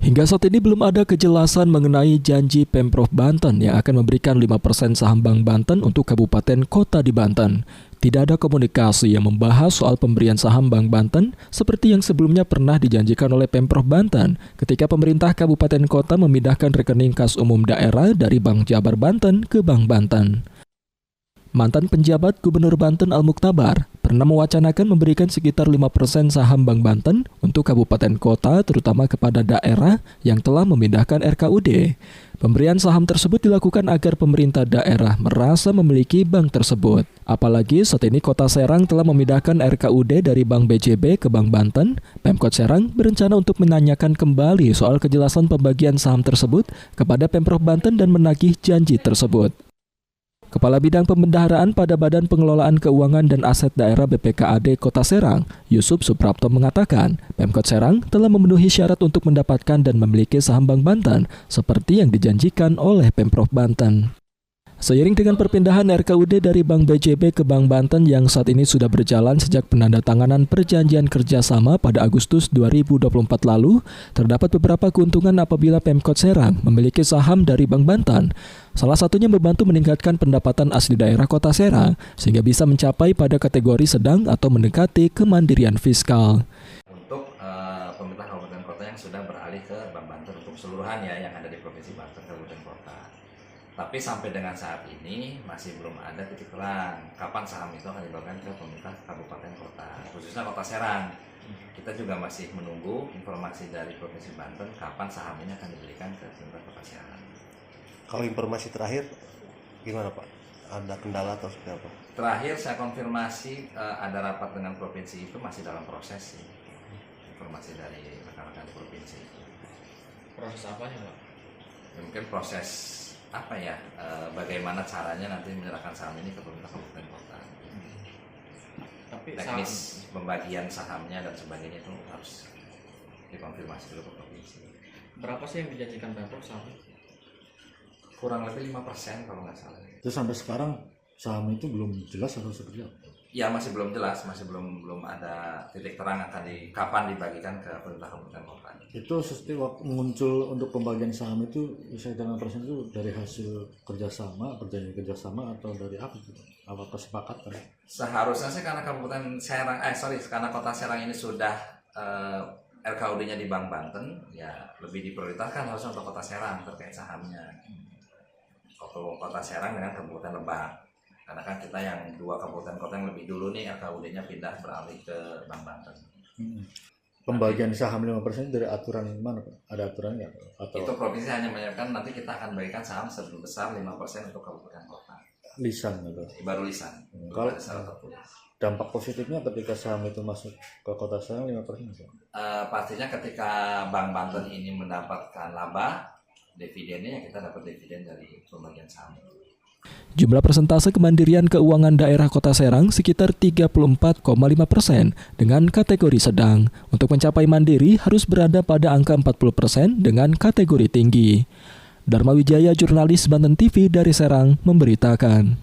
Hingga saat ini belum ada kejelasan mengenai janji Pemprov Banten yang akan memberikan 5% saham Bank Banten untuk kabupaten kota di Banten. Tidak ada komunikasi yang membahas soal pemberian saham Bank Banten seperti yang sebelumnya pernah dijanjikan oleh Pemprov Banten ketika pemerintah kabupaten kota memindahkan rekening kas umum daerah dari Bank Jabar Banten ke Bank Banten. Mantan penjabat Gubernur Banten Al-Muktabar pernah mewacanakan memberikan sekitar 5% saham Bank Banten untuk kabupaten kota terutama kepada daerah yang telah memindahkan RKUD. Pemberian saham tersebut dilakukan agar pemerintah daerah merasa memiliki bank tersebut. Apalagi saat ini Kota Serang telah memindahkan RKUD dari Bank BJB ke Bank Banten, Pemkot Serang berencana untuk menanyakan kembali soal kejelasan pembagian saham tersebut kepada Pemprov Banten dan menagih janji tersebut. Kepala Bidang Pembendaharaan pada Badan Pengelolaan Keuangan dan Aset Daerah BPKAD Kota Serang, Yusuf Suprapto mengatakan, Pemkot Serang telah memenuhi syarat untuk mendapatkan dan memiliki saham Bank Banten seperti yang dijanjikan oleh Pemprov Banten. Seiring dengan perpindahan RKUD dari Bank BJB ke Bank Banten yang saat ini sudah berjalan sejak penandatanganan perjanjian kerjasama pada Agustus 2024 lalu, terdapat beberapa keuntungan apabila Pemkot Serang memiliki saham dari Bank Banten. Salah satunya membantu meningkatkan pendapatan asli daerah Kota Serang, sehingga bisa mencapai pada kategori sedang atau mendekati kemandirian fiskal. Untuk pemerintah kabupaten kota yang sudah beralih ke Bank Banten untuk keseluruhan ya yang ada di Provinsi Banten kabupaten kota. Tapi sampai dengan saat ini masih belum ada titik terang kapan saham itu akan dibagikan ke pemerintah kabupaten kota, khususnya Kota Serang. Kita juga masih menunggu informasi dari Provinsi Banten kapan saham ini akan diberikan ke pemerintah Kota Serang. Kalau informasi terakhir gimana Pak? Ada kendala atau seperti apa? Terakhir saya konfirmasi ada rapat dengan provinsi itu masih dalam proses sih. Informasi dari rekan-rekan provinsi. Proses apanya Pak? Mungkin proses apa ya, bagaimana caranya nanti menyerahkan saham ini ke pemerintah kabupaten kota. Tapi teknis pembagian sahamnya dan sebagainya itu harus dikonfirmasi dulu ke provinsi. Berapa sih yang dijanjikan Pemprov saham? Kurang lebih 5% kalau nggak salah. Terus sampai sekarang saham itu belum jelas atau seperti apa? Ya masih belum jelas, masih belum ada titik terang akan kapan dibagikan ke pemerintah kabupaten kota. Itu setiap muncul untuk pembagian saham itu bisa dengan persen itu dari hasil kerjasama, perjanjian kerjasama atau dari apa itu? Apa kesepakatan? Seharusnya sih karena kabupaten Serang, karena Kota Serang ini sudah RKUD-nya di Bank Banten, ya lebih diprioritaskan harusnya untuk Kota Serang terkait sahamnya. Kota Serang dengan Kabupaten Lebak. Karena kan kita yang dua kabupaten kota yang lebih dulu nih RKUD-nya pindah beralih ke Bank Banten. Pembagian saham 5% dari aturan mana Pak? Ada aturan nggak? Atau itu provinsi hanya menyiapkan nanti kita akan bagikan saham sebesar 5% untuk kabupaten kota. lisan gitu. Baru lisan. Kalau dampak positifnya ketika saham itu masuk ke Kota Serang 5%? Pastinya ketika Bank Banten ini mendapatkan laba, dividennya kita dapat dividen dari pembagian saham. Jumlah persentase kemandirian keuangan daerah Kota Serang sekitar 34,5% dengan kategori sedang. Untuk mencapai mandiri harus berada pada angka 40% dengan kategori tinggi. Dharma Wijaya, jurnalis Banten TV dari Serang, memberitakan.